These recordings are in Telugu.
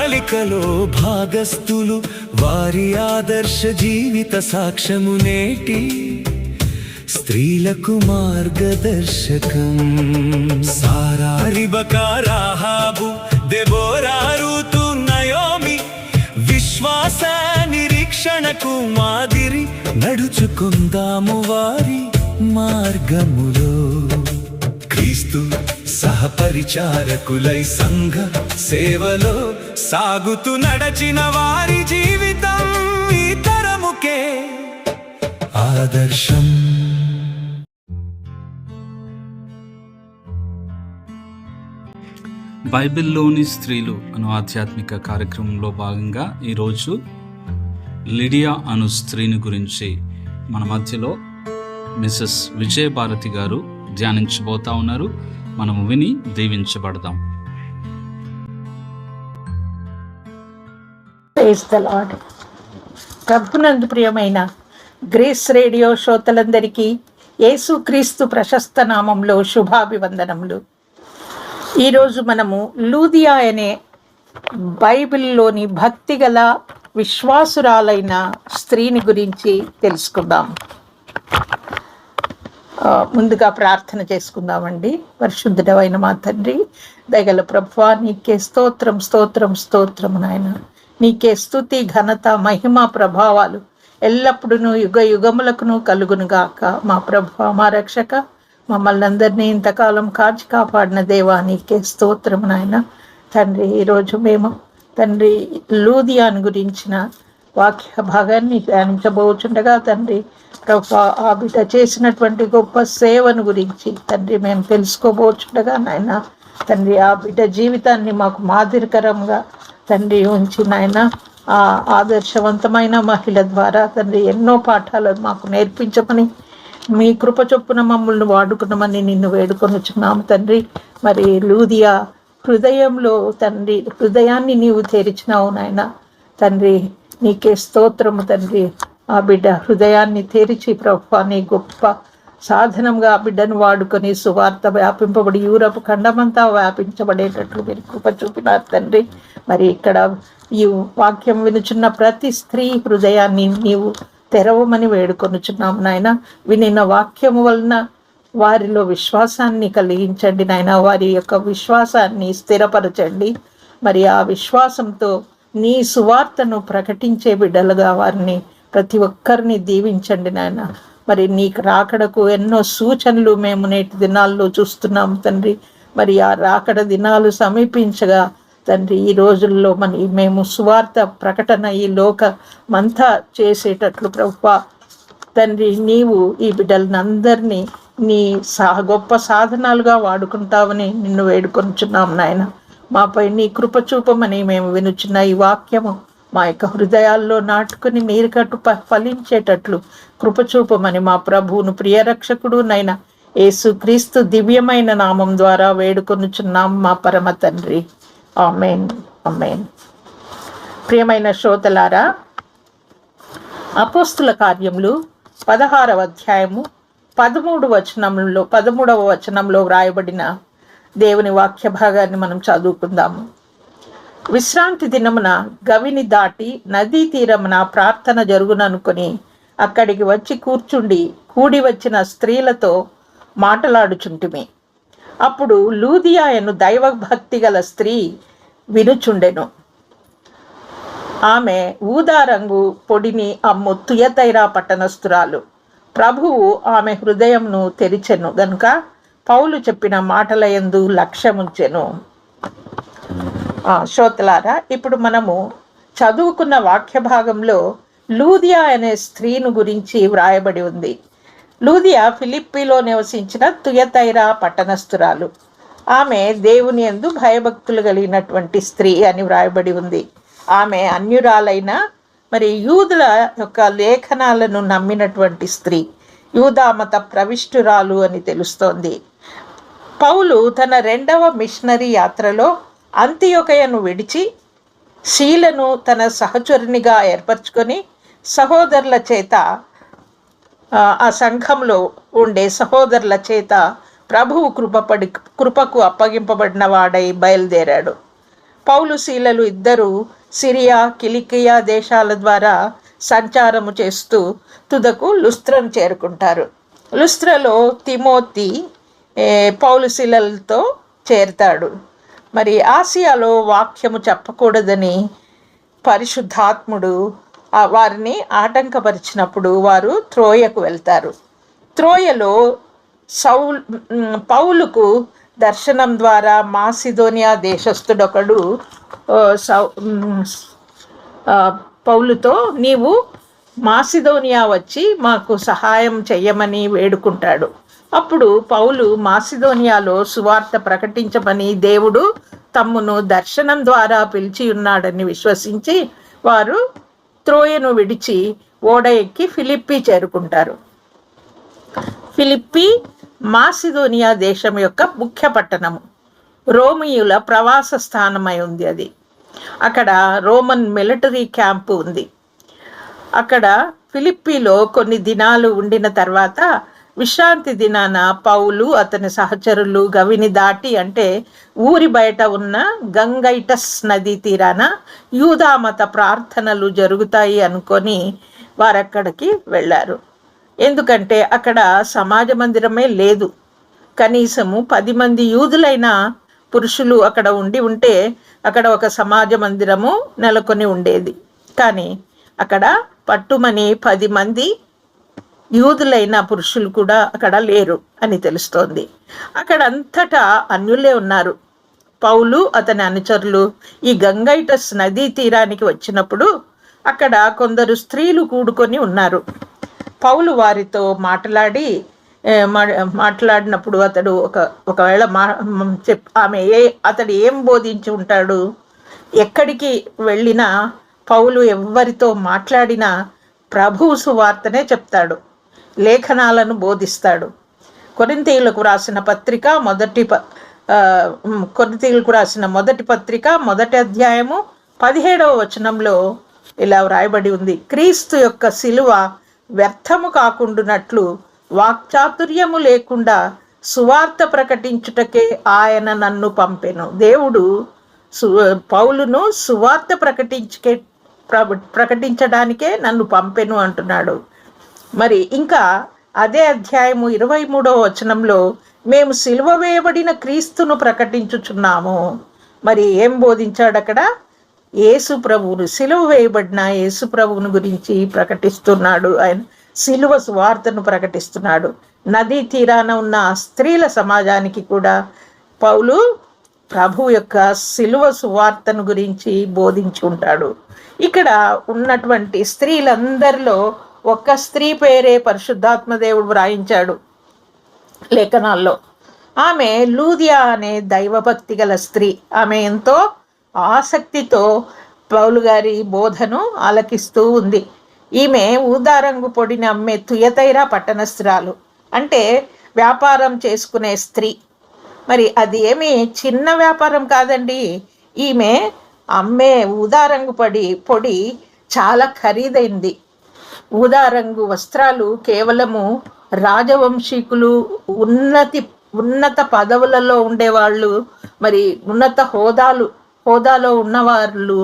ప్రణాళికలో భాగస్థులు, వారి ఆదర్శ జీవిత సాక్ష్యము నేటి స్త్రీలకు మార్గదర్శకం. సారా, రిబకా, రాహాబు, దెబోరా, రూతు, నయోమి విశ్వాస నిరీక్షణకు మాదిరి. నడుచుకుందాము వారి మార్గములో, క్రీస్తు సహపరిచారకులై సంఘ సేవలో సాగుతూ నడచిన వారి జీవితం ఈ తరముకే ఆదర్శం. బైబిల్లోని స్త్రీలు అను ఆధ్యాత్మిక కార్యక్రమంలో భాగంగా ఈరోజు లిడియా అను స్త్రీని గురించి మన మధ్యలో మిసెస్ విజయభారతి గారు ధ్యానించబోతా ఉన్నారు. మనము విని దీవించబడదాం. Praise the lord. ప్రభునందు ప్రియమైన గ్రేస్ రేడియో శ్రోతలందరికీ యేసుక్రీస్తు ప్రశస్త నామంలో శుభాభివందనములు. ఈరోజు మనము లూదియా అనే బైబిల్లోని భక్తిగల విశ్వాసురాలైన స్త్రీని గురించి తెలుసుకుందాం. ముందుగా ప్రార్థన చేసుకుందామండి. పరిశుద్ధుడైన మా తండ్రి, దయగల ప్రభువా, నీకే స్తోత్రం స్తోత్రం స్తోత్రము నాయన. నీకే స్తుతి, ఘనత, మహిమ, ప్రభావాలు ఎల్లప్పుడూ యుగ యుగములకును కలుగునుగాక. మా ప్రభువా, మా రక్షక, మమ్మల్ని అందరినీ ఇంతకాలం కాచి కాపాడిన దేవా, నీకే స్తోత్రము నాయన. తండ్రి, ఈరోజు మేము తండ్రి లూదియాను గురించిన వాక్య భాగాన్ని ధ్యానించబోచుండగా తండ్రి ప్రభా, ఆ బిడ్డ చేసినటువంటి గొప్ప సేవను గురించి తండ్రి మేము తెలుసుకోబోచుండగా నాయన తండ్రి, ఆ బిడ్డ జీవితాన్ని మాకు మాదిరికరంగా తండ్రి ఉంచి నాయన, ఆ ఆదర్శవంతమైన మహిళ ద్వారా తండ్రి ఎన్నో పాఠాలను మాకు నేర్పించమని, మీ కృప చొప్పున మమ్మల్ని వాడుకున్నామని నిన్ను వేడుకొనుచున్నాము తండ్రి. మరి లూదియా హృదయంలో తండ్రి హృదయాన్ని నీవు తెరిచినావు నాయన తండ్రి, నీకే స్తోత్రము తండ్రి. ఆ బిడ్డ హృదయాన్ని తెరిచి ప్రభువా, నీ గొప్ప సాధనంగా ఆ బిడ్డను వాడుకొని సువార్త వ్యాపింపబడి యూరప్ ఖండమంతా వ్యాపించబడేటట్లు మీరు కృప చూపినారు తండ్రి. మరి ఇక్కడ ఈ వాక్యం వినుచున్న ప్రతి స్త్రీ హృదయాన్ని నీవు తెరవమని వేడుకొనుచున్నాము నాయన. వినిన వాక్యము వలన వారిలో విశ్వాసాన్ని కలిగించండి నాయన, వారి యొక్క విశ్వాసాన్ని స్థిరపరచండి. మరి ఆ విశ్వాసంతో నీ సువార్తను ప్రకటించే బిడ్డలుగా వారిని ప్రతి ఒక్కరిని దీవించండి నాయన. మరి నీకు రాకడకు ఎన్నో సూచనలు మేము నేటి దినాల్లో చూస్తున్నాం తండ్రి. మరి ఆ రాకడ దినాలు సమీపించగా తండ్రి, ఈ రోజుల్లో మేము సువార్త ప్రకటన ఈ లోకమంతా చేసేటట్లు ప్రభువా తండ్రి, నీవు ఈ బిడ్డలను అందరినీ నీ గొప్ప సాధనాలుగా వాడుకుంటావని నిన్ను వేడుకొనుచున్నాం నాయన. మాపై నీ కృప చూపమని మేము వినుచున్న ఈ వాక్యము మా యొక్క హృదయాల్లో నాటుకుని నీరు కట్టు ఫలించేటట్లు కృప చూపమని మా ప్రభువును ప్రియరక్షకుడు నైనా యేసుక్రీస్తు దివ్యమైన నామం ద్వారా వేడుకొనుచున్నాం మా పరమ తండ్రి. ఆమేన్, ఆమేన్. ప్రియమైన శ్రోతలారా, అపోస్తుల కార్యములు 16వ అధ్యాయము 13వ వచనంలో వ్రాయబడిన దేవుని వాక్య భాగాన్ని మనం చదువుకుందాము. విశ్రాంతి దినమున గవిని దాటి నదీ తీరమున ప్రార్థన జరుగుననుకొని అక్కడికి వచ్చి కూడి వచ్చిన స్త్రీలతో మాటలాడుచుంటిమి. అప్పుడు లూదియాయను దైవభక్తి గల స్త్రీ వినుచుండెను. ఆమె ఊదారంగు పొడిని అమ్ము తుయతైరా పట్టణస్థురాలు. ప్రభువు ఆమె హృదయంను తెరిచెను గనుక పౌలు చెప్పిన మాటల యందు లక్ష్యముంచెను. శ్రోతలారా, ఇప్పుడు మనము చదువుకున్న వాక్య భాగంలో లూదియా అనే స్త్రీను గురించి వ్రాయబడి ఉంది. లూదియా ఫిలిప్పీలో నివసించిన తుయతైరా పట్టణస్థురాలు. ఆమె దేవుని యందు భయభక్తులు కలిగినటువంటి స్త్రీ అని వ్రాయబడి ఉంది. ఆమె అన్యురాలైన మరి యూదుల యొక్క లేఖనాలను నమ్మినటువంటి స్త్రీ, యూదామత ప్రవిష్టురాలు అని తెలుస్తోంది. పౌలు తన 2వ మిషనరీ యాత్రలో అంతియొకయను విడిచి శీలను తన సహచరునిగా ఏర్పరచుకొని సహోదరుల చేత, ఆ సంఘంలో ఉండే సహోదరుల చేత ప్రభువు కృపకు అప్పగింపబడిన వాడై బయలుదేరాడు. పౌలు శీలలు ఇద్దరు సిరియా కిలికియా దేశాల ద్వారా సంచారము చేస్తూ తుదకు లుస్త్రను చేరుకుంటారు. లుస్త్రలో తిమోతి పౌలు శీలలతో చేరుతాడు. మరి ఆసియాలో వాక్యము చెప్పకూడదని పరిశుద్ధాత్ముడు వారిని ఆటంకపరిచినప్పుడు వారు త్రోయకు వెళ్తారు. త్రోయలో పౌలుకు దర్శనం ద్వారా మాసిదోనియా దేశస్థుడొకడు పౌలుతో నీవు మాసిదోనియా వచ్చి మాకు సహాయం చెయ్యమని వేడుకుంటాడు. అప్పుడు పౌలు మాసిదోనియాలో సువార్త ప్రకటించమని దేవుడు తమ్మును దర్శనం ద్వారా పిలిచి ఉన్నాడని విశ్వసించి వారు త్రోయను విడిచి ఓడ ఎక్కి ఫిలిప్పీ చేరుకుంటారు. ఫిలిప్పీ మాసిదోనియా దేశం యొక్క ముఖ్య పట్టణము. రోమియుల ప్రవాస స్థానమై ఉంది అది. అక్కడ రోమన్ మిలిటరీ క్యాంపు ఉంది. అక్కడ ఫిలిప్పీలో కొన్ని దినాలు ఉండిన తర్వాత విశ్రాంతి దినాన పౌలు అతని సహచరులు గవిని దాటి, అంటే ఊరి బయట ఉన్న గంగైటస్ నదీ తీరాన యూదామత ప్రార్థనలు జరుగుతాయి అనుకొని వారక్కడికి వెళ్ళారు. ఎందుకంటే అక్కడ సమాజ మందిరమే లేదు. కనీసము 10 మంది యూదులైన పురుషులు అక్కడ ఉంటే అక్కడ ఒక సమాజ మందిరము నెలకొని ఉండేది. కానీ అక్కడ పట్టుమని 10 మంది యూదులైన పురుషులు కూడా అక్కడ లేరు అని తెలుస్తోంది. అక్కడంతటా అన్యులే ఉన్నారు. పౌలు అతని అనుచరులు ఈ గంగైటస్ నదీ తీరానికి వచ్చినప్పుడు అక్కడ కొందరు స్త్రీలు కూడుకొని ఉన్నారు. పౌలు వారితో మాట్లాడినప్పుడు అతడు ఒకవేళ అతడు ఏం బోధించి ఉంటాడు, ఎక్కడికి వెళ్ళినా పౌలు ఎవరితో మాట్లాడినా ప్రభువు సువార్తనే చెప్తాడు, లేఖనాలను బోధిస్తాడు. కొరింథీయులకు రాసిన మొదటి పత్రిక మొదటి అధ్యాయము 17వ వచనంలో ఇలా వ్రాయబడి ఉంది, క్రీస్తు యొక్క శిలువ వ్యర్థము కాకుండానట్లు వాక్చాతుర్యము లేకుండా సువార్త ప్రకటించుటకే ఆయన నన్ను పంపెను. దేవుడు పౌలును సువార్త ప్రకటించడానికే నన్ను పంపెను అంటున్నాడు. మరి ఇంకా అదే అధ్యాయము 23వ వచనంలో మేము సిలువ వేయబడిన క్రీస్తును ప్రకటించుచున్నాము. మరి ఏం బోధించాడు అక్కడ? యేసు ప్రభువును, సిలువ వేయబడిన యేసు ప్రభువును గురించి ప్రకటిస్తున్నాడు. ఆయన సిలువ సువార్తను ప్రకటిస్తున్నాడు. నదీ తీరాన ఉన్న స్త్రీల సమాజానికి కూడా పౌలు ప్రభు యొక్క సిలువ సువార్తను గురించి బోధించి ఉంటాడు. ఇక్కడ ఉన్నటువంటి స్త్రీలందరిలో ఒక్క స్త్రీ పేరే పరిశుద్ధాత్మ దేవుడు వ్రాయించాడు లేఖనాల్లో. ఆమె లూదియా అనే దైవభక్తి గల స్త్రీ. ఆమె ఎంతో ఆసక్తితో పౌలు గారి బోధను ఆలకిస్తూ ఉంది. ఈమె ఊదారంగు పొడిని అమ్మే తుయతైరా పట్టణస్థురాలు, అంటే వ్యాపారం చేసుకునే స్త్రీ. మరి అది ఏమి చిన్న వ్యాపారం కాదండి. ఈమె అమ్మే ఊదారంగు పొడి చాలా ఖరీదైంది. ఊదారంగు వస్త్రాలు కేవలము రాజవంశీకులు, ఉన్నత పదవులలో ఉండేవాళ్ళు, మరి ఉన్నత హోదాలో ఉన్నవాళ్ళు,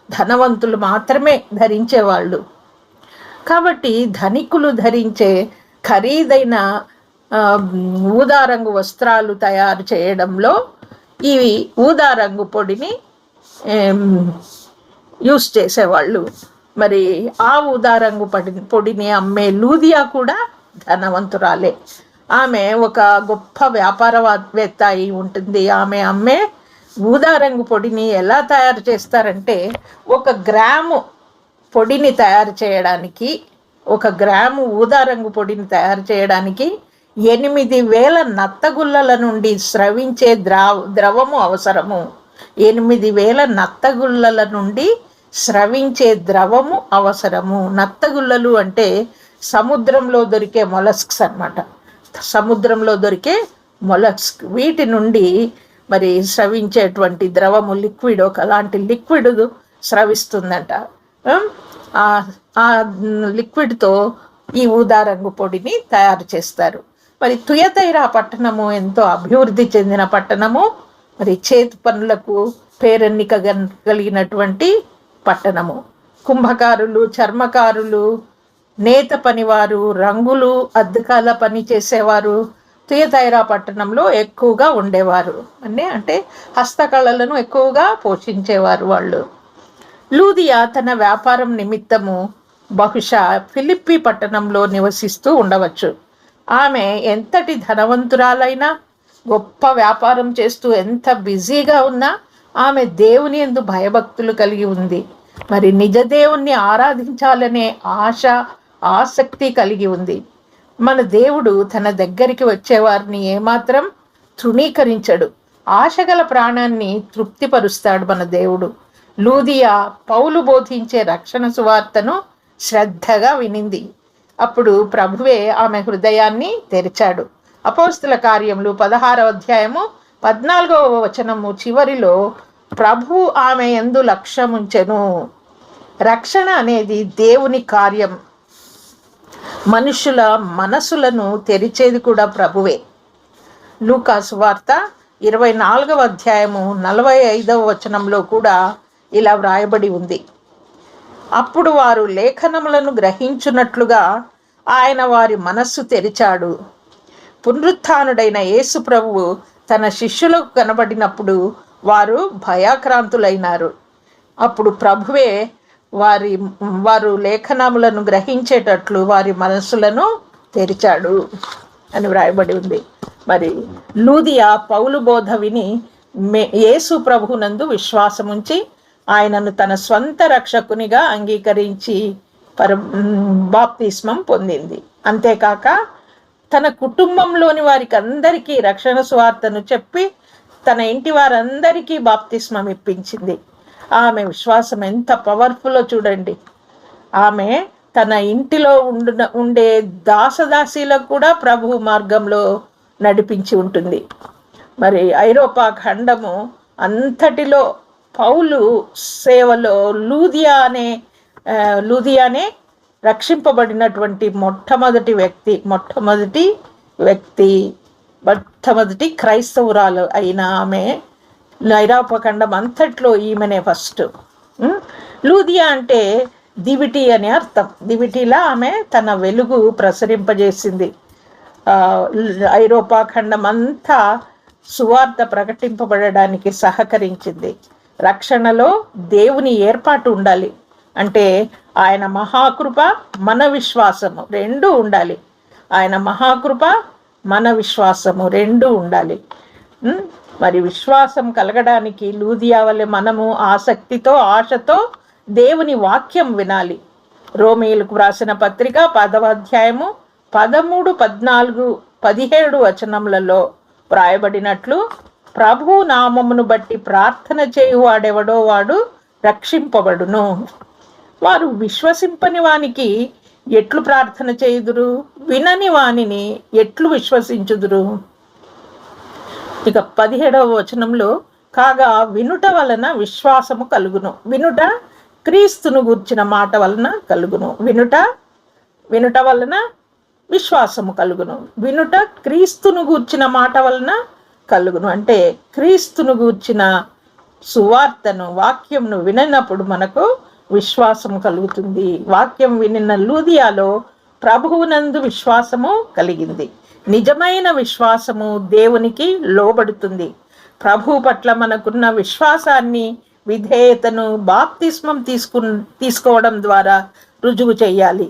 ధనవంతులు మాత్రమే ధరించేవాళ్ళు. కాబట్టి ధనికులు ధరించే ఖరీదైన ఊదారంగు వస్త్రాలు తయారు చేయడంలో ఈ ఊదారంగు పొడిని యూస్ చేసేవాళ్ళు. మరి ఆ ఊదారంగు పొడిని అమ్మే లూదియా కూడా ధనవంతురాలే. ఆమె ఒక గొప్ప వ్యాపారవేత్త అయి ఉంటుంది. ఆమె అమ్మే ఊదారంగు పొడిని ఎలా తయారు చేస్తారంటే, 1 గ్రాము పొడిని తయారు చేయడానికి, 1 గ్రాము ఊదారంగు పొడిని తయారు చేయడానికి 8,000 నత్తగుల్లల నుండి స్రవించే ద్రవము అవసరము. 8,000 నత్తగుల్లల నుండి స్రవించే ద్రవము అవసరము. నత్తగుల్లలు అంటే సముద్రంలో దొరికే మొలస్క్స్ అన్నమాట. సముద్రంలో దొరికే మొలస్క్, వీటి నుండి మరి స్రవించేటువంటి ద్రవము, లిక్విడ్, ఒకలాంటి లిక్విడ్ స్రవిస్తుందంట. ఆ లిక్విడ్తో ఈ ఊదారంగు పొడిని తయారు చేస్తారు. మరి తుయతైరా పట్టణము ఎంతో అభివృద్ధి చెందిన పట్టణము. మరి చేతి పనులకు పేరెన్నిక కలిగినటువంటి పట్టణము. కుంభకారులు, చర్మకారులు, నేత పనివారు, రంగులు, అద్దకాల పని చేసేవారు తుయతైరా పట్టణంలో ఎక్కువగా ఉండేవారు. అంటే హస్తకళలను ఎక్కువగా పోషించేవారు వాళ్ళు. లూదియా తన వ్యాపారం నిమిత్తము బహుశా ఫిలిప్పి పట్టణంలో నివసిస్తూ ఉండవచ్చు. ఆమె ఎంతటి ధనవంతురాలైనా, గొప్ప వ్యాపారం చేస్తూ ఎంత బిజీగా ఉన్నా ఆమె దేవుని యందు భయభక్తులు కలిగి ఉంది. మరి నిజ దేవుణ్ణి ఆరాధించాలనే ఆశ, ఆసక్తి కలిగి ఉంది. మన దేవుడు తన దగ్గరికి వచ్చేవారిని ఏమాత్రం తృణీకరించడు. ఆశగల ప్రాణాన్ని తృప్తిపరుస్తాడు మన దేవుడు. లూదియా పౌలు బోధించే రక్షణ సువార్తను శ్రద్ధగా వినింది. అప్పుడు ప్రభువే ఆమె హృదయాన్ని తెరిచాడు. అపోస్తుల కార్యములు 16వ అధ్యాయము 14వ వచనము చివరిలో ప్రభు ఆమె యందు లక్ష్యముంచెను. రక్షణ అనేది దేవుని కార్యం. మనుషుల మనసులను తెరిచేది కూడా ప్రభువే. లూకా సువార్త 24వ అధ్యాయము 45వ వచనంలో కూడా ఇలా వ్రాయబడి ఉంది. అప్పుడు వారు లేఖనములను గ్రహించున్నట్లుగా ఆయన వారి మనస్సు తెరిచాడు. పునరుత్థానుడైన యేసు ప్రభువు తన శిష్యులకు కనబడినప్పుడు వారు భయాక్రాంతులైనారు. అప్పుడు ప్రభువే వారు లేఖనములను గ్రహించేటట్లు వారి మనస్సులను తెరిచాడు అని వ్రాయబడి ఉంది. మరి లూదియా పౌలు బోధ విని యేసు ప్రభువునందు విశ్వాసముంచి ఆయనను తన స్వంత రక్షకునిగా అంగీకరించి బాప్తిస్మం పొందింది. అంతేకాక తన కుటుంబంలోని వారికి అందరికీ రక్షణ సువార్తను చెప్పి తన ఇంటి వారందరికీ బాప్తిస్మం ఇప్పించింది. ఆమె విశ్వాసం ఎంత పవర్ఫుల్లో చూడండి. ఆమె తన ఇంటిలో ఉండే దాసదాసీలకు కూడా ప్రభు మార్గంలో నడిపించి ఉంటుంది. మరి ఐరోపా ఖండము అంతటిలో పౌలు సేవలో లూదియానే రక్షింపబడినటువంటి మొట్టమొదటి క్రైస్తవురాలు అయిన ఆమె ఐరోపా ఖండం అంతట్లో ఈమెనే ఫస్ట్. లూదియా అంటే దివిటి అని అర్థం. దివిటిలా ఆమె తన వెలుగు ప్రసరింపజేసింది. ఐరోపా ఖండం అంతా సువార్త ప్రకటింపబడడానికి సహకరించింది. రక్షణలో దేవుని ఏర్పాటు ఉండాలి. అంటే ఆయన మహాకృప, మన విశ్వాసము రెండూ ఉండాలి. ఆయన మహాకృప, మన విశ్వాసము రెండూ ఉండాలి. మరి విశ్వాసం కలగడానికి లూదియా వలె మనము ఆసక్తితో, ఆశతో దేవుని వాక్యం వినాలి. రోమీయులకు వ్రాసిన పత్రిక 10వ అధ్యాయము 13, 14, 17 వచనములలో వ్రాయబడినట్లు ప్రభు నామమును బట్టి ప్రార్థన చేయువాడెవడో వాడు రక్షింపబడును. వారు విశ్వసింపని వానికి ఎట్లు ప్రార్థన చేయుదురు? వినని వానిని ఎట్లు విశ్వసించుదురు? ఇక 17వ వచనంలో కాగా వినుట వలన విశ్వాసము కలుగును. వినుట క్రీస్తును గూర్చిన మాట వలన కలుగును. వినుట వలన విశ్వాసము కలుగును. వినుట క్రీస్తును గూర్చిన మాట వలన కలుగును. అంటే క్రీస్తును గూర్చిన సువార్తను, వాక్యంను వినప్పుడు మనకు విశ్వాసం కలుగుతుంది. వాక్యం వినిన లూదియాలో ప్రభువునందు విశ్వాసము కలిగింది. నిజమైన విశ్వాసము దేవునికి లోబడుతుంది. ప్రభు పట్ల మనకున్న విశ్వాసాన్ని, విధేయతను బాప్తిస్మం తీసుకోవడం ద్వారా రుజువు చేయాలి.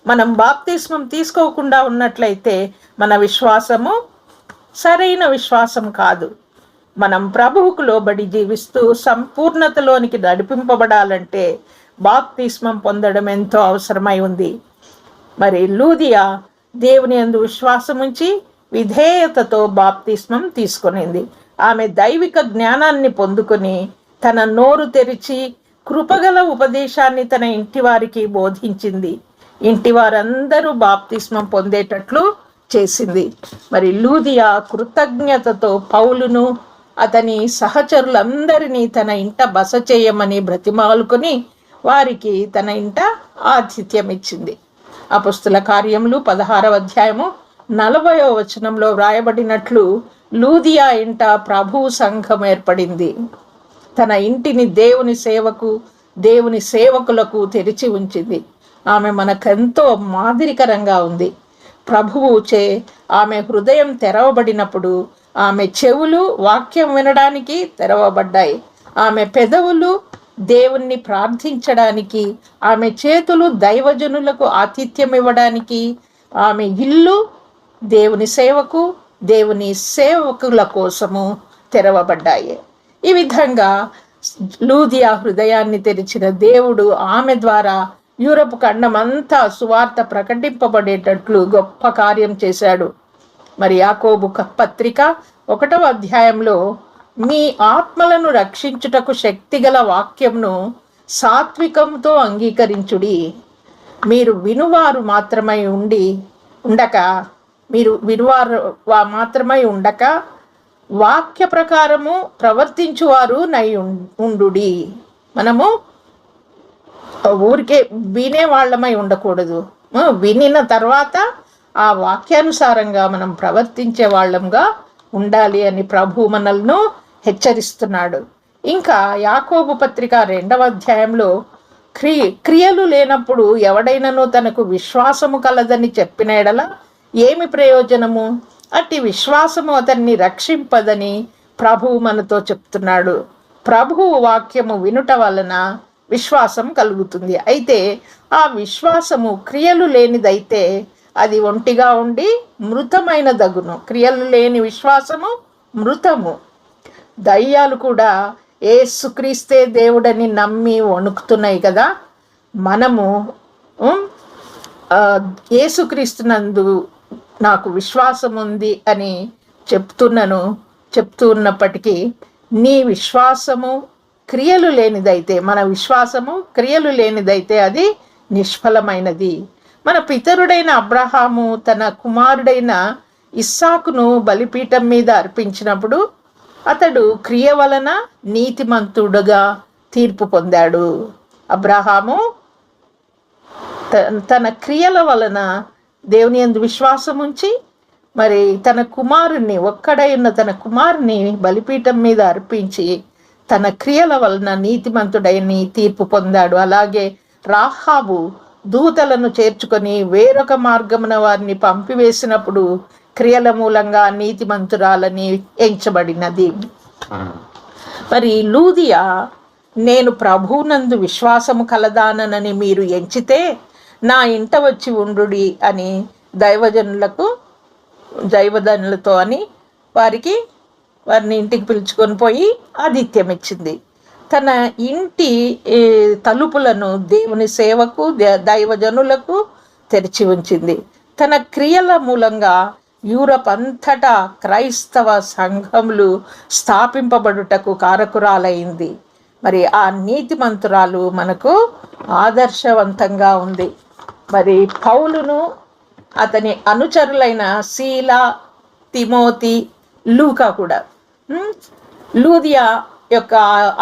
మనం బాప్తిస్మం తీసుకోకుండా ఉన్నట్లయితే మన విశ్వాసము సరైన విశ్వాసం కాదు. మనం ప్రభువుకు లోబడి జీవిస్తూ సంపూర్ణతలోనికి నడిపింపబడాలంటే బాప్తిస్మం పొందడం ఎంతో అవసరమై ఉంది. మరి లూదియా దేవుని యందు విశ్వాసం ఉంచి విధేయతతో బాప్తిస్మం తీసుకొనింది. ఆమె దైవిక జ్ఞానాన్ని పొందుకొని తన నోరు తెరిచి కృపగల ఉపదేశాన్ని తన ఇంటి వారికి బోధించింది. ఇంటి వారందరూ బాప్తిస్మం పొందేటట్లు చేసింది. మరి లూదియా కృతజ్ఞతతో పౌలును అతని సహచరులందరినీ తన ఇంట బస చేయమని బ్రతిమాలుకొని వారికి తన ఇంట ఆతిథ్యం ఇచ్చింది. అపొస్తల కార్యములు 16వ అధ్యాయము 40వ వచనంలో వ్రాయబడినట్లు లూదియా ఇంట ప్రభు సంఘం ఏర్పడింది. తన ఇంటిని దేవుని సేవకు, దేవుని సేవకులకు తెరిచి ఉంచింది. ఆమె మనకెంతో మాదిరికరంగా ఉంది. ప్రభువుచే ఆమె హృదయం తెరవబడినప్పుడు ఆమె చెవులు వాక్యం వినడానికి తెరవబడ్డాయి. ఆమె పెదవులు దేవుణ్ణి ప్రార్థించడానికి, ఆమె చేతులు దైవజనులకు ఆతిథ్యం ఇవ్వడానికి, ఆమె ఇల్లు దేవుని సేవకు, దేవుని సేవకుల కోసము తెరవబడ్డాయి. ఈ విధంగా లూదియా హృదయాన్ని తెరిచిన దేవుడు ఆమె ద్వారా యూరప్ ఖండమంతా సువార్త ప్రకటింపబడేటట్లు గొప్ప కార్యం చేశాడు. మరి యాకోబు పత్రిక 1వ అధ్యాయంలో మీ ఆత్మలను రక్షించుటకు శక్తిగల వాక్యంను సాత్వికంతో అంగీకరించుడి. మీరు వినువారు మాత్రమై ఉండక వాక్య ప్రకారము ప్రవర్తించువారు ఉండుడి. మనము ఊరికే వినేవాళ్ళమై ఉండకూడదు. వినిన తర్వాత ఆ వాక్యానుసారంగా మనం ప్రవర్తించే వాళ్ళంగా ఉండాలి అని ప్రభు మనల్ని హెచ్చరిస్తున్నాడు. ఇంకా యాకోబు పత్రిక 2వ అధ్యాయంలో క్రియలు లేనప్పుడు ఎవడైనను తనకు విశ్వాసము కలదని చెప్పిన ఎడల ఏమి ప్రయోజనము? అట్టి విశ్వాసము అతన్ని రక్షింపదని ప్రభువు మనతో చెప్తున్నాడు. ప్రభువు వాక్యము వినుట వలన విశ్వాసం కలుగుతుంది. అయితే ఆ విశ్వాసము క్రియలు లేనిదైతే అది ఒంటిగా ఉండి మృతమైన దగును. క్రియలు లేని విశ్వాసము మృతము. దయ్యాలు కూడా యేసుక్రీస్తే దేవుడని నమ్మి వణుకుతున్నాయి కదా. మనము యేసుక్రీస్తునందు నాకు విశ్వాసం ఉంది అని చెప్తూ ఉన్నప్పటికీ నీ విశ్వాసము క్రియలు లేనిదైతే, మన విశ్వాసము క్రియలు లేనిదైతే అది నిష్ఫలమైనది. మన పితరుడైన అబ్రహాము తన కుమారుడైన ఇస్సాకును బలిపీఠం మీద అర్పించినప్పుడు అతడు క్రియ వలన నీతిమంతుడుగా తీర్పు పొందాడు. అబ్రహాము తన క్రియల వలన దేవుని యందు విశ్వాసం ఉంచి మరి తన కుమారుణ్ణి, ఒక్కడై ఉన్న తన కుమారుని బలిపీఠం మీద అర్పించి తన క్రియల వలన నీతిమంతుడైన తీర్పు పొందాడు. అలాగే రాహాబు దూతలను చేర్చుకొని వేరొక మార్గమున వారిని పంపివేసినప్పుడు క్రియల మూలంగా నీతిమంతురాలని ఎంచబడినది. మరి లూదియా నేను ప్రభువునందు విశ్వాసము కలదానని మీరు ఎంచితే నా ఇంట వచ్చి ఉండుడి అని దైవజనులతో అని వారిని ఇంటికి పిలుచుకొని పోయి ఆతిథ్యం ఇచ్చింది. తన ఇంటి తలుపులను దేవుని సేవకు, దైవజనులకు తెరిచి ఉంచింది. తన క్రియల మూలంగా యూరప్ అంతటా క్రైస్తవ సంఘములు స్థాపింపబడుటకు కారకురాలైంది. మరి ఆ నీతిమంతురాలు మనకు ఆదర్శవంతంగా ఉంది. మరి పౌలును అతని అనుచరులైన శీలా, తిమోతి, లూకా కూడా లూదియా యొక్క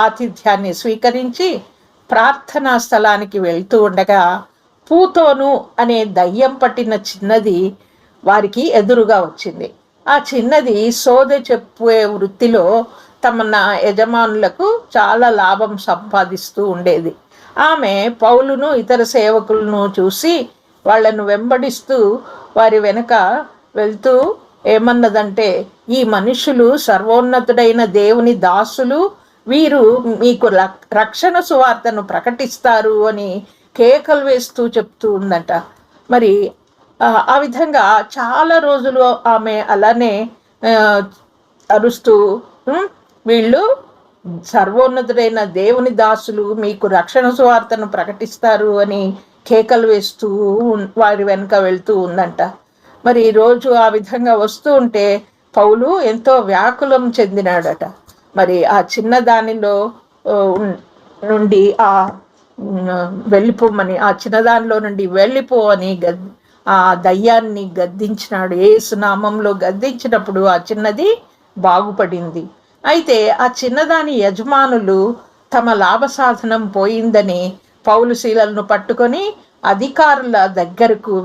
ఆతిథ్యాన్ని స్వీకరించి ప్రార్థనా స్థలానికి వెళ్తూ ఉండగా పూతోను అనే దయ్యం పట్టిన చిన్నది వారికి ఎదురుగా వచ్చింది. ఆ చిన్నది సోదె చెప్పే వృత్తిలో తమ యజమానులకు చాలా లాభం సంపాదిస్తూ ఉండేది. ఆమె పౌలును ఇతర సేవకులను చూసి వాళ్లను వెంబడిస్తూ వారి వెనుక వెళ్తూ ఏమన్నదంటే, ఈ మనుషులు సర్వోన్నతుడైన దేవుని దాసులు, వీరు మీకు రక్షణ సువార్తను ప్రకటిస్తారు అని కేకలు వేస్తూ చెప్తూ ఉందట. మరి ఆ విధంగా చాలా రోజులు ఆమె అలానే అరుస్తూ వీళ్ళు సర్వోన్నతుడైన దేవుని దాసులు మీకు రక్షణ సువార్తను ప్రకటిస్తారు అని కేకలు వేస్తూ వారి వెనుక వెళ్తూ ఉందంట. మరి ఈరోజు ఆ విధంగా వస్తూ ఉంటే పౌలు ఎంతో వ్యాకులం చెందినాడట. మరి ఆ చిన్న దానిలో నుండి వెళ్ళిపోమని, ఆ చిన్నదానిలో నుండి వెళ్ళిపో అని ఆ దయ్యాన్ని గద్దించినాడు. యేసు నామంలో గద్దించినప్పుడు ఆ చిన్నది బాగుపడింది. అయితే ఆ చిన్నదాని యజమానులు తమ లాభసాధనం పోయిందని పౌలు శీలలను పట్టుకొని అధికారుల దగ్గరకు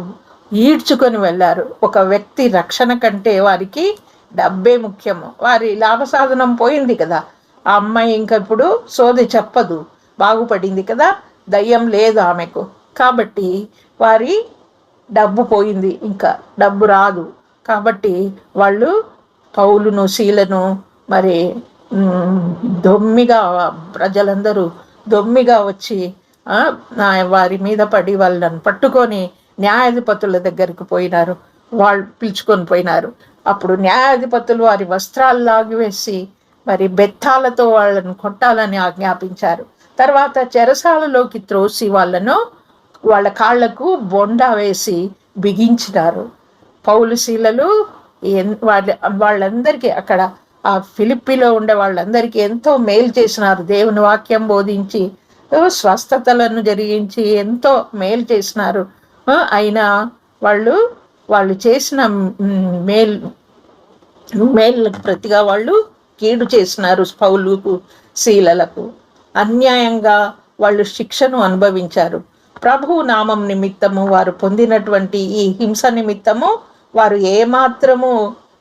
ఈడ్చుకొని వెళ్ళారు. ఒక వ్యక్తి రక్షణ కంటే వారికి డబ్బే ముఖ్యము. వారి లాభసాధనం పోయింది కదా, ఆ అమ్మాయి ఇంకా ఇప్పుడు సోది చెప్పదు, బాగుపడింది కదా, దయ్యం లేదు ఆమెకు. కాబట్టి వారి డబ్బు పోయింది, ఇంకా డబ్బు రాదు. కాబట్టి వాళ్ళు పౌలును శీలను మరి దొమ్మిగా ప్రజలందరూ దొమ్మిగా వచ్చి వారి మీద పడి వాళ్ళని పట్టుకొని న్యాయాధిపతుల దగ్గరికి పోయినారు, వాళ్ళు పిలుచుకొని పోయినారు. అప్పుడు న్యాయాధిపతులు వారి వస్త్రాలు లాగివేసి మరి బెత్తాలతో వాళ్ళను కొట్టాలని ఆజ్ఞాపించారు. తర్వాత చెరసాలలోకి త్రోసి వాళ్ళ కాళ్లకు బొండా వేసి బిగించినారు. పౌలు శీలలు వాళ్ళందరికీ అక్కడ ఆ ఫిలిప్పీలో ఉండే వాళ్ళందరికీ ఎంతో మేలు చేసినారు. దేవుని వాక్యం బోధించి స్వస్థతలను జరిగించి ఎంతో మేలు చేసినారు. అయినా వాళ్ళు చేసిన మేలుకు ప్రతిగా వాళ్ళు కీడు చేసినారు. పౌలుకు శీలలకు అన్యాయంగా వాళ్ళు శిక్షను అనుభవించారు. ప్రభువు నామం నిమిత్తము వారు పొందినటువంటి ఈ హింస నిమిత్తము వారు ఏమాత్రము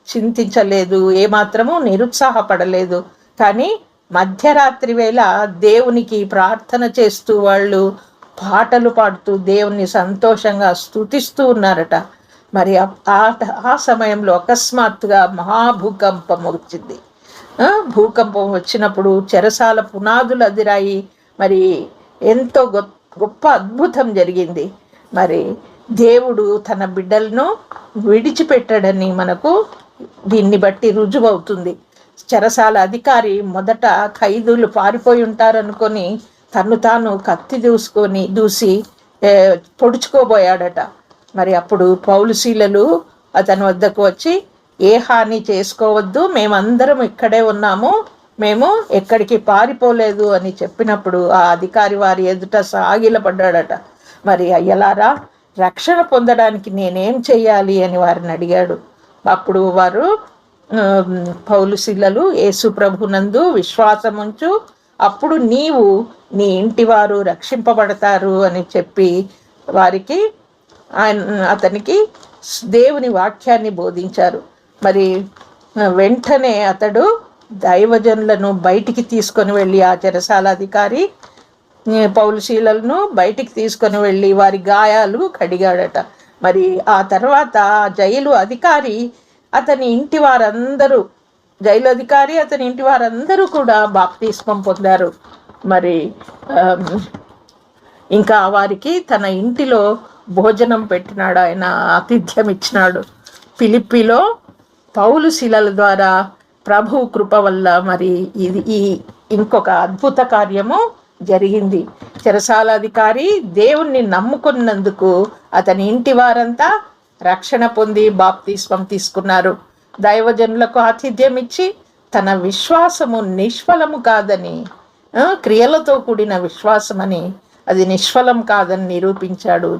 చింతించలేదు, ఏమాత్రము నిరుత్సాహపడలేదు. కానీ మధ్యరాత్రి వేళ దేవునికి ప్రార్థన చేస్తూ వాళ్ళు పాటలు పాడుతూ దేవుని సంతోషంగా స్తుతిస్తూ ఉన్నారట. మరి ఆ సమయంలో అకస్మాత్తుగా మహాభూకంపం వచ్చింది. భూకంపం వచ్చినప్పుడు చెరసాల పునాదులు అదిరాయి. మరి ఎంతో గొప్ప అద్భుతం జరిగింది. మరి దేవుడు తన బిడ్డలను విడిచిపెట్టాడని మనకు దీన్ని బట్టి రుజువవుతుంది. చెరసాల అధికారి మొదట ఖైదీలు పారిపోయి ఉంటారనుకొని తను తాను కత్తి దూసి పొడుచుకోబోయాడట. మరి అప్పుడు పౌలు శీలలు అతని వద్దకు వచ్చి, ఏ హాని చేసుకోవద్దు, మేమందరం ఇక్కడే ఉన్నాము, మేము ఎక్కడికి పారిపోలేదు అని చెప్పినప్పుడు ఆ అధికారి వారి ఎదుట సాగిలపడ్డాడట. మరి అయ్యలారా, రక్షణ పొందడానికి నేనేం చెయ్యాలి అని వారిని అడిగాడు. అప్పుడు వారు పౌలు శీలలు, యేసు ప్రభునందు విశ్వాసముంచు, అప్పుడు నీవు నీ ఇంటి వారు రక్షింపబడతారు అని చెప్పి వారికి అతనికి దేవుని వాక్యాన్ని బోధించారు. మరి వెంటనే అతడు దైవజనులను బయటికి తీసుకొని వెళ్ళి, ఆ చెరసాల అధికారి పౌలు శీలలను బయటికి తీసుకొని వెళ్ళి వారి గాయాలు కడిగాడట. మరి ఆ తర్వాత జైలు అధికారి అతని ఇంటి వారందరూ కూడా బాప్తిస్మం పొందారు. మరి ఇంకా వారికి తన ఇంటిలో భోజనం పెట్టినాడు, ఆయన ఆతిథ్యం ఇచ్చినాడు. ఫిలిప్పీలో పౌలు శీలల ద్వారా ప్రభు కృప వల్ల మరి ఈ ఇంకొక అద్భుత కార్యము జరిగింది. చెరసాల అధికారి దేవుణ్ణి నమ్ముకున్నందుకు అతని ఇంటి వారంతా రక్షణ పొంది బాప్తిస్మం తీసుకున్నారు. దైవజనులకు ఆతిథ్యం ఇచ్చి తన విశ్వాసము నిష్ఫలము కాదని, క్రియలతో కూడిన విశ్వాసమని, అది నిష్ఫలం కాదని నిరూపించాడు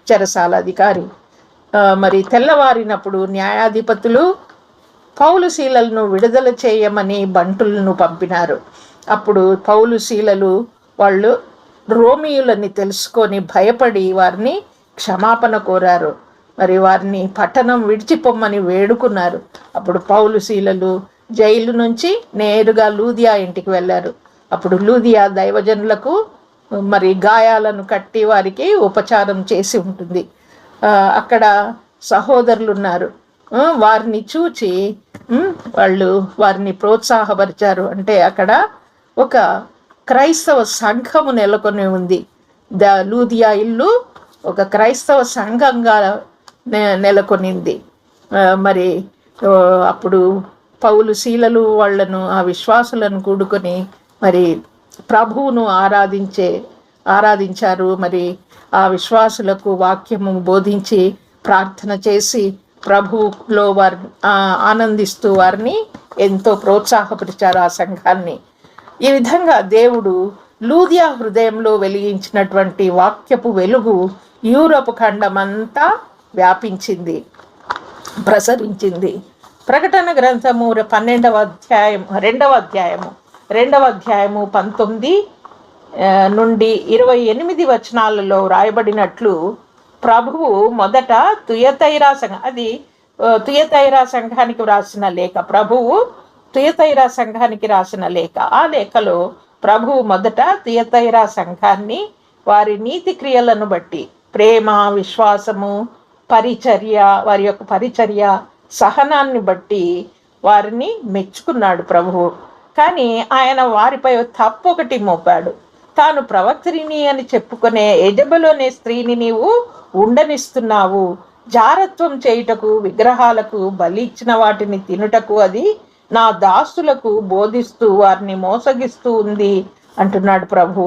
చెరసాల అధికారి. మరి తెల్లవారినప్పుడు న్యాయాధిపతులు పౌలు శీలలను విడుదల చేయమని బంటులను పంపినారు. అప్పుడు పౌలు శీలలు వాళ్ళు రోమియులని తెలుసుకొని భయపడి వారిని క్షమాపణ కోరారు. మరి వారిని పట్టణం విడిచిపోమ్మని వేడుకున్నారు. అప్పుడు పౌలు శీలలు జైలు నుంచి నేరుగా లూదియా ఇంటికి వెళ్ళారు. అప్పుడు లూదియా దైవజనులకు మరి గాయాలను కట్టి వారికి ఉపచారం చేసి ఉంటుంది. అక్కడ సహోదరులు ఉన్నారు. వారిని చూచి వాళ్ళు వారిని ప్రోత్సాహపరిచారు. అంటే అక్కడ ఒక క్రైస్తవ సంఘము నెలకొని ఉంది. లూదియా ఇల్లు ఒక క్రైస్తవ సంఘంగా నెలకొనింది. మరి అప్పుడు పౌలు శీలలు వాళ్ళను, ఆ విశ్వాసులను కూడుకొని మరి ప్రభువును ఆరాధించారు. మరి ఆ విశ్వాసులకు వాక్యము బోధించి ప్రార్థన చేసి ప్రభువులో వారి ఆనందిస్తూ వారిని ఎంతో ప్రోత్సాహపరిచారు ఆ సంఘాన్ని. ఈ విధంగా దేవుడు లూదియా హృదయంలో వెలిగించినటువంటి వాక్యపు వెలుగు యూరోపు ఖండమంతా వ్యాపించింది, ప్రసరించింది. ప్రకటన గ్రంథము 12వ అధ్యాయం 2వ అధ్యాయము 19 నుండి 28 వచనాలలో రాయబడినట్లు, ప్రభువు మొదట తుయతైరా సంఘానికి వ్రాసిన లేఖ. ప్రభువు తుయతైరా సంఘానికి రాసిన లేఖ. ఆ లేఖలో ప్రభువు మొదట తుయతైరా సంఘాన్ని వారి నీతి క్రియలను బట్టి, ప్రేమ, విశ్వాసము, పరిచర్య, వారి యొక్క పరిచర్య, సహనాన్ని బట్టి వారిని మెచ్చుకున్నాడు ప్రభువు. కానీ ఆయన వారిపై తప్పు ఒకటి మోపాడు. తాను ప్రవక్త్రిని అని చెప్పుకునే యెజబెలు అనే స్త్రీని నీవు ఉండనిస్తున్నావు. జారత్వం చేయుటకు, విగ్రహాలకు బలి ఇచ్చిన వాటిని తినుటకు అది నా దాసులకు బోధిస్తూ వారిని మోసగిస్తూ ఉంది అంటున్నాడు ప్రభు.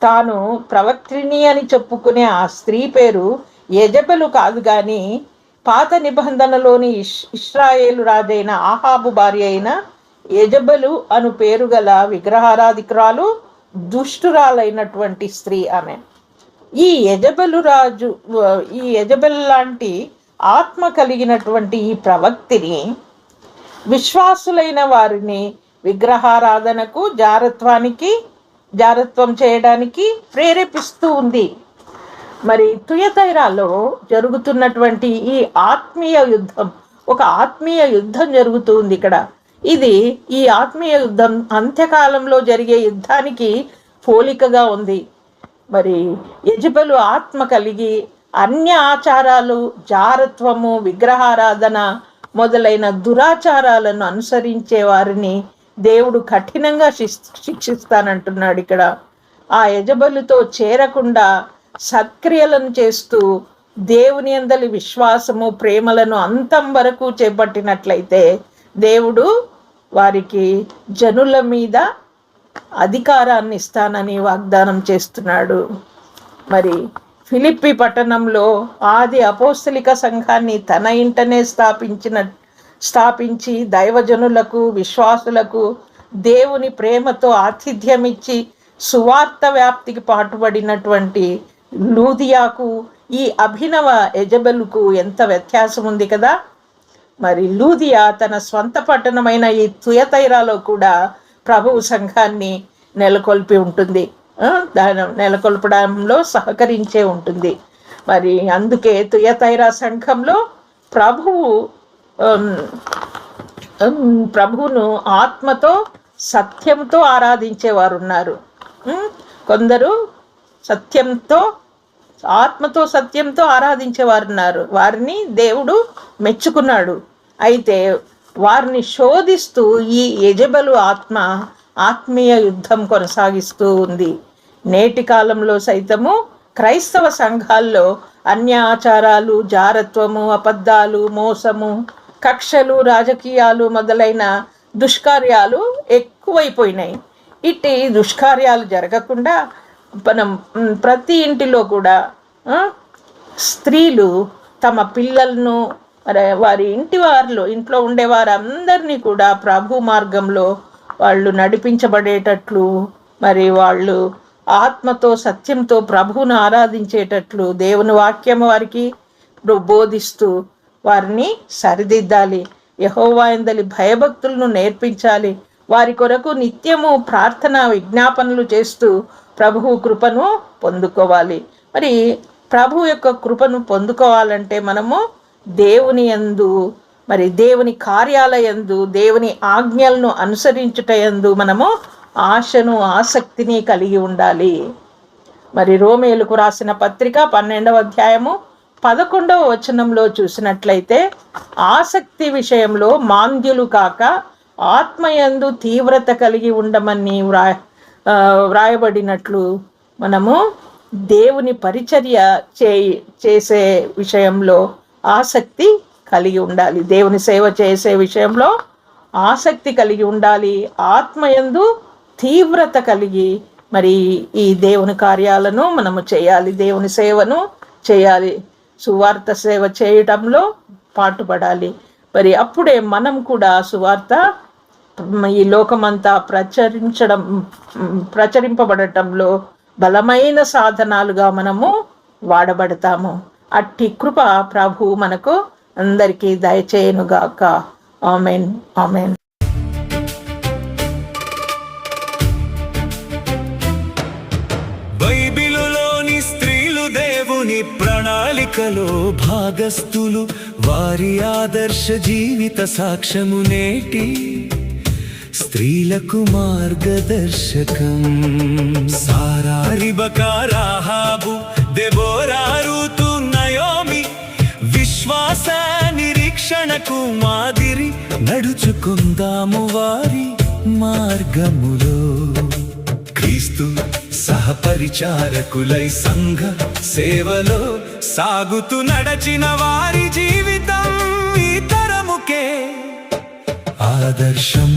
తాను ప్రవక్త్రిని అని చెప్పుకునే ఆ స్త్రీ పేరు యెజబెలు కాదు, కానీ పాత నిబంధనలోని ఇశ్రాయేలు రాజైన ఆహాబు భార్య అయిన యెజబెలు అను పేరు గల విగ్రహారాధికురాలు, దుష్టురాలైనటువంటి స్త్రీ ఆమె. ఈ యెజబెలు లాంటి ఆత్మ కలిగినటువంటి ఈ ప్రవక్తిని విశ్వాసులైన వారిని విగ్రహారాధనకు, జారత్వం చేయడానికి ప్రేరేపిస్తూ ఉంది. మరి తుయతైరాలో జరుగుతున్నటువంటి ఈ ఆత్మీయ యుద్ధం, ఒక ఆత్మీయ యుద్ధం జరుగుతూ ఉంది ఇక్కడ. ఈ ఆత్మీయ యుద్ధం అంత్యకాలంలో జరిగే యుద్ధానికి పోలికగా ఉంది. మరి యెజబెలు ఆత్మ కలిగి అన్య ఆచారాలు, జారత్వము, విగ్రహారాధన మొదలైన దురాచారాలను అనుసరించే వారిని దేవుడు కఠినంగా శిక్షిస్తానంటున్నాడు ఇక్కడ. ఆ యెజబెలుతో చేరకుండా సత్క్రియలను చేస్తూ దేవుని యందలి విశ్వాసము, ప్రేమలను అంతం వరకు చేపట్టినట్లయితే దేవుడు వారికి జనుల మీద అధికారాన్ని ఇస్తానని వాగ్దానం చేస్తున్నాడు. మరి ఫిలిప్పి పట్టణంలో ఆది అపోస్తలిక సంఘాన్ని తన ఇంటనే స్థాపించి దైవజనులకు, విశ్వాసులకు దేవుని ప్రేమతో ఆతిథ్యమిచ్చి సువార్త వ్యాప్తికి పాటుపడినటువంటి లూదియాకు, ఈ అభినవ యెజబెలుకు ఎంత వ్యత్యాసం ఉంది కదా. మరి లూదియా తన స్వంత పట్టణమైన ఈ తుయతైరాలో కూడా ప్రభువు సంఘాన్ని నెలకొల్పి ఉంటుంది, దాని నెలకొల్పడంలో సహకరించే ఉంటుంది. మరి అందుకే తుయతైరా సంఘంలో ప్రభువును ఆత్మతో సత్యంతో ఆరాధించేవారు ఉన్నారు. కొందరు ఆత్మతో సత్యంతో ఆరాధించేవారు ఉన్నారు. వారిని దేవుడు మెచ్చుకున్నాడు. అయితే వారిని శోధిస్తూ ఈ యెజబెలు ఆత్మీయ యుద్ధం కొనసాగిస్తూ ఉంది. నేటి కాలంలో సైతము క్రైస్తవ సంఘాల్లో అన్య ఆచారాలు, జారత్వము, అబద్ధాలు, మోసము, కక్షలు, రాజకీయాలు మొదలైన దుష్కార్యాలు ఎక్కువైపోయినాయి. ఇట్టి దుష్కార్యాలు జరగకుండా మనం ప్రతి ఇంటిలో కూడా స్త్రీలు తమ పిల్లలను, వారి ఇంట్లో ఉండే వారందరినీ కూడా ప్రభు మార్గంలో వాళ్ళు నడిపించబడేటట్లు, మరి వాళ్ళు ఆత్మతో సత్యంతో ప్రభువును ఆరాధించేటట్లు దేవుని వాక్యం వారికి బోధిస్తూ వారిని సరిదిద్దాలి. యెహోవా యందలి భయభక్తులను నేర్పించాలి. వారి కొరకు నిత్యము ప్రార్థన, విజ్ఞాపనలు చేస్తూ ప్రభువు కృపను పొందుకోవాలి. మరి ప్రభు యొక్క కృపను పొందుకోవాలంటే మనము దేవుని యందు, మరి దేవుని కార్యాలయందు, దేవుని ఆజ్ఞలను అనుసరించుట యందు మనము ఆశను, ఆసక్తిని కలిగి ఉండాలి. మరి రోమేయులకు రాసిన పత్రిక 12వ అధ్యాయము 11వ వచనంలో చూసినట్లయితే, ఆసక్తి విషయంలో మాంద్యులు కాక ఆత్మయందు తీవ్రత కలిగి ఉండమని వ్రాయబడినట్లు మనము దేవుని పరిచర్య చేసే విషయంలో ఆసక్తి కలిగి ఉండాలి. దేవుని సేవ చేసే విషయంలో ఆసక్తి కలిగి ఉండాలి. ఆత్మయందు తీవ్రత కలిగి మరి ఈ దేవుని కార్యాలను మనము చేయాలి, దేవుని సేవను చేయాలి, సువార్త సేవ చేయటంలో పాటుపడాలి. మరి అప్పుడే మనం కూడా సువార్త ఈ లోకమంతా ప్రచురింపబడటంలో బలమైన సాధనాలుగా మనము వాడబడతాము. అట్టి కృప ప్రభు మనకు అందరికీ దయచేయునుగాక. Amen, amen. బైబిలులోని స్త్రీలు దేవుని ప్రణాళికలో భాగస్థులు. వారి ఆదర్శ జీవిత సాక్ష్యము నేటి స్త్రీలకు మార్గదర్శకం. సారా, రిబకా, రాహాబు, దెబోరా, రూతు, నయోమి విశ్వాస నిరీక్షణకు మాదిరి. నడుచుకుందాము వారి మార్గములో. క్రీస్తు సహపరిచారకులై సంఘ సేవలో సాగుతూ నడచిన వారి జీవితం ఈ తరముకే ఆదర్శం.